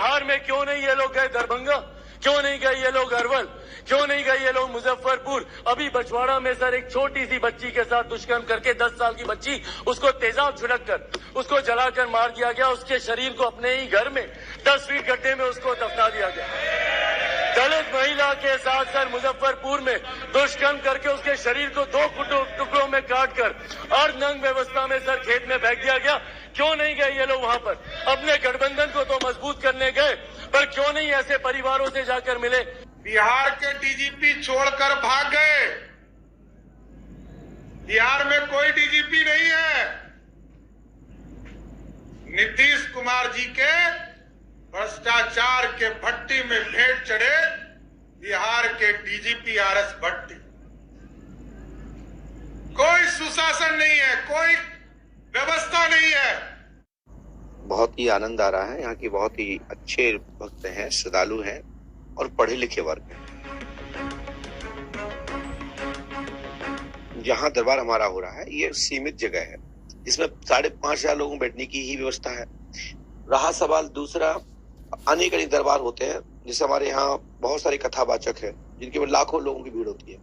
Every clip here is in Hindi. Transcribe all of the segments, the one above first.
बिहार में क्यों नहीं ये लोग गए दरभंगा, क्यों नहीं गए ये लोग अरवल, क्यों नहीं गए ये लोग मुजफ्फरपुर? अभी बछवाड़ा में सर एक छोटी सी बच्ची के साथ दुष्कर्म करके 10 साल की बच्ची, उसको तेजाब छिड़क कर उसको जलाकर मार दिया गया। उसके शरीर को अपने ही घर में 10 फीट गड्ढे में उसको दफना दिया गया। दलित महिला के साथ सर मुजफ्फरपुर में दुष्कर्म करके उसके शरीर को 2 टुकड़ों में काटकर अर्धनग्न व्यवस्था में सर खेत में फेंक दिया गया। क्यों नहीं गए ये लोग वहां पर? अपने गठबंधन को तो मजबूत करने गए, पर क्यों नहीं ऐसे परिवारों से जाकर मिले? बिहार के डीजीपी छोड़कर भाग गए। बिहार में कोई डीजीपी नहीं है। नीतीश कुमार जी के भ्रष्टाचार के भट्टी में भेंट चढ़े बिहार के डीजीपी आरएस भट्टी। कोई सुशासन नहीं है, कोई व्यवस्था नहीं है। बहुत ही आनंद आ रहा है। यहाँ की बहुत ही अच्छे भक्त हैं, श्रद्धालु हैं और पढ़े लिखे वर्ग हैं। जहाँ दरबार हमारा हो रहा है ये सीमित जगह है, इसमें 5,500 लोगों बैठने की ही व्यवस्था है। रहा सवाल दूसरा, अनेक दरबार होते हैं, जैसे हमारे यहाँ बहुत सारे कथावाचक हैं जिनके में लाखों लोगों की भीड़ होती है।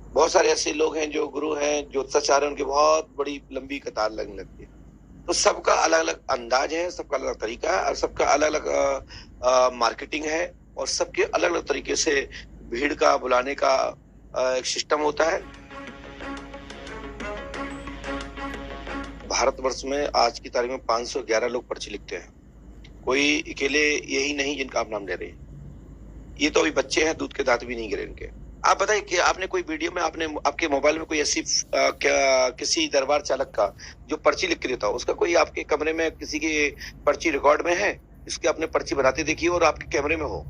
बहुत सारे ऐसे लोग हैं जो गुरु हैं, जो सचार हैं, उनकी बहुत बड़ी लंबी कतार लगने लगती है। तो सबका अलग अलग अंदाज है, सबका अलग अलग तरीका है और सबका अलग अलग मार्केटिंग है और सबके अलग अलग तरीके से भीड़ का बुलाने का एक सिस्टम होता है। भारतवर्ष में आज की तारीख में 511 लोग पर्ची लिखते हैं। कोई अकेले यही नहीं जिनका आप नाम ले रहे हैं। ये तो अभी बच्चे हैं, दूध के दांत भी नहीं गिरे इनके। आप बताइए कि आपने कोई वीडियो में आपने आपके मोबाइल में कोई ऐसी किसी दरबार चालक का जो पर्ची लिख के देता हो, उसका कोई आपके कमरे में किसी की पर्ची रिकॉर्ड में है, इसके आपने पर्ची बनाते देखिए और आपके कैमरे में हो,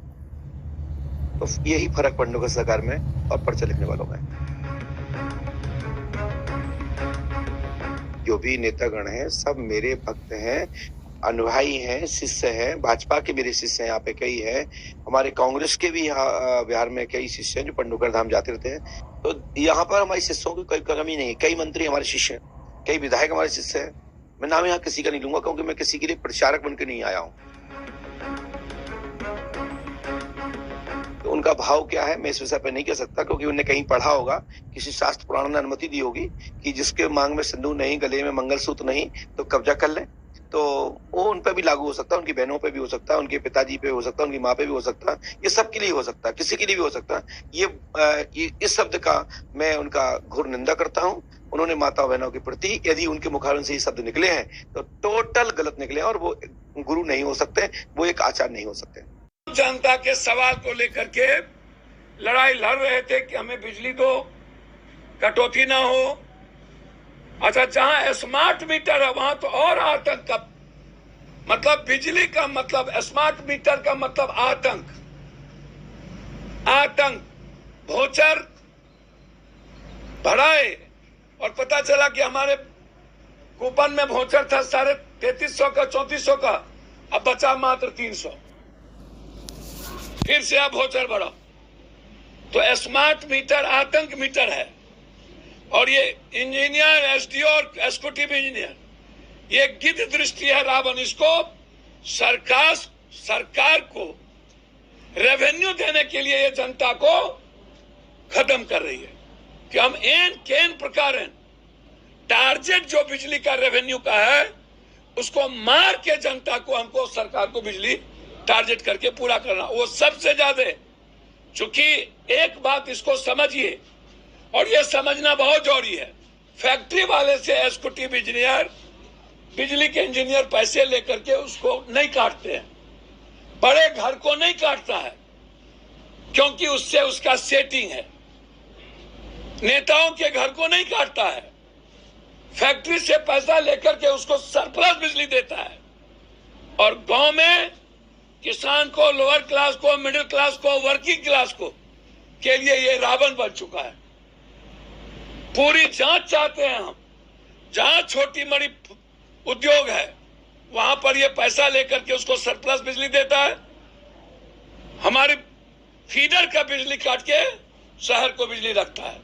तो यही फर्क पड़ने का सरकार में और पर्चा लिखने वालों में। जो भी नेतागण हैं सब मेरे भक्त हैं, अनुयायी हैं, शिष्य हैं। भाजपा के मेरे शिष्य हैं, यहाँ पे कई हैं। हमारे कांग्रेस के भी यहाँ बिहार में कई शिष्य हैं जो पंडुकर धाम जाते रहते हैं। तो यहाँ पर हमारे शिष्यों की कोई कमी नहीं है। कई मंत्री हमारे शिष्य हैं, कई विधायक हमारे शिष्य हैं। मैं नाम यहाँ किसी का नहीं लूंगा क्योंकि मैं किसी के लिए प्रचारक बनकर नहीं आया हूँ। तो उनका भाव क्या है मैं इस विषय पर नहीं कह सकता, क्योंकि उन्हें कहीं पढ़ा होगा, किसी शास्त्र पुराण ने अनुमति दी होगी कि जिसके मांग में सिंदूर नहीं, गले में मंगलसूत्र नहीं, तो कब्जा कर ले। तो वो उन पे भी लागू हो सकता है, उनकी बहनों पे भी हो सकता है, उनके पिताजी पे हो सकता है, उनकी माँ पे भी हो सकता है। ये सबके लिए हो सकता है, किसी के लिए भी हो सकता है। ये इस शब्द का मैं उनका घोर निंदा करता हूँ। उन्होंने माता बहनों के प्रति यदि उनके मुखारन से ये शब्द निकले हैं तो टोटल गलत निकले और वो गुरु नहीं हो सकते, वो एक आचार्य नहीं हो सकते। जनता के सवाल को लेकर के लड़ाई लड़ रहे थे कि हमें बिजली दो, कटौती ना हो। अच्छा, जहां स्मार्ट मीटर है वहां तो और आतंक का मतलब, बिजली का मतलब, स्मार्ट मीटर का मतलब आतंक। भोचर बढ़ाए और पता चला कि हमारे कूपन में भोचर था 3350 का, 3400 का, अब बचा मात्र 300। फिर से अब भोचर बढ़ा। तो स्मार्ट मीटर आतंक मीटर है। और ये इंजीनियर, एसडीओ और एग्जीक्यूटिव इंजीनियर, ये गिद्ध दृष्टि है रावण। इसको सरकार को रेवेन्यू देने के लिए ये जनता को खत्म कर रही है कि हम केन प्रकार टारगेट जो बिजली का रेवेन्यू का है उसको मार के जनता को, हमको सरकार को बिजली टारगेट करके पूरा करना, वो सबसे ज्यादा। चूंकि एक बात इसको समझिए और ये समझना बहुत जरूरी है, फैक्ट्री वाले से एग्जीक्यूटिव इंजीनियर, बिजली के इंजीनियर पैसे लेकर के उसको नहीं काटते हैं, बड़े घर को नहीं काटता है, क्योंकि उससे उसका सेटिंग है। नेताओं के घर को नहीं काटता है, फैक्ट्री से पैसा लेकर के उसको सरप्लस बिजली देता है। और गांव में किसान को, लोअर क्लास को, मिडिल क्लास को, वर्किंग क्लास को के लिए ये रावण बन चुका है। पूरी जांच चाहते हैं हम, जहां छोटी बड़ी उद्योग है वहां पर ये पैसा लेकर के उसको सरप्लस बिजली देता है। हमारे फीडर का बिजली काट के शहर को बिजली रखता है।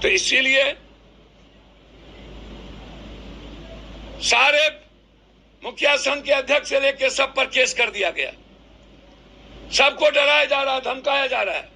तो इसीलिए सारे मुखिया संघ के अध्यक्ष से लेकर सब पर केस कर दिया गया। सबको डराया जा रहा है, धमकाया जा रहा है।